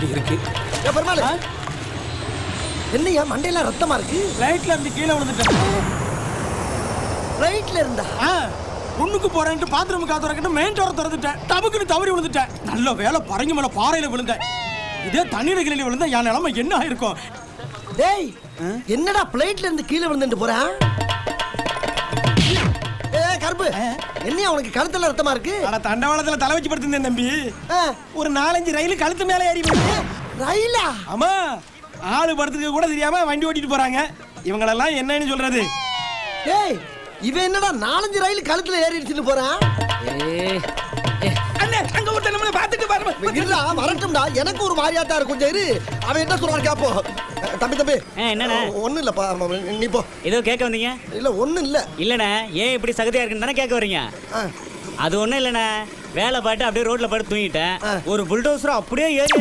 இப்படி இருக்கு. பெருமாள் என்னையா மண்டையெல்லாம் ரத்தமா இருக்கு? ரைட்ல இருந்து கீழே விழுந்துட்டேன். ரைட்ல இருந்தா ஒண்ணுக்கு போறேன்ட்டு பாத்ரூம் காத்துறக்கிட்ட மெயின் டோரை திறந்துட்டேன். டபுக்குன்னு தவறி விழுந்துட்டேன். நல்ல வேலை பரங்கி மேல பாறையில விழுந்தேன். இதே தண்ணீர் கிளி விழுந்தா என் நிலைமை என்ன ஆயிருக்கும்? டேய் என்னடா பிளேட்ல இருந்து கீழே விழுந்துட்டு போறா? கருப்பு என்னையா உனக்கு கழுத்துல ரத்தமா இருக்கு? அட தண்டவாளத்துல தலை வச்சு படுத்திருந்தேன் தம்பி. ஒரு 4-5 ரயில் கழுத்து மேல ஏறி போயிடுச்சு. ரயிலா? ஆமா, ஆளு படுத்துக்க கூட தெரியாம வண்டி ஓட்டிட்டு போறாங்க. இவங்களெல்லாம் என்னன்னு சொல்றது? டேய் இவன் என்னடா 4-5 ரயில் கழுத்துல ஏறிடுச்சுன்னு போறான்? அண்ணே அங்க ஒருத்தன் நம்மள பாத்துட்டு பாருங்க. இல்லடா வரட்டும்டா, எனக்கு ஒரு மாதிரியாட்டா இருக்கு. கொஞ்சம் இரு, அவன் என்ன சொல்றான் கேப்போ. தம்பி என்னண்ணே? ஒண்ணும் இல்லப்பா, நீ போ. ஏதோ கேட்க வந்தீங்க? இல்ல ஒண்ணும் இல்ல. இல்லண்ணே, ஏன் இப்படி சகதியா இருக்குன்னு தானே கேட்க வரீங்க? அது ஒண்ணும் இல்லண்ணே, வேலை பாட்டு அப்படியே ரோட்ல படுத்து தூங்கிட்டேன். ஒரு புல்டோசர் அப்படியே ஏறி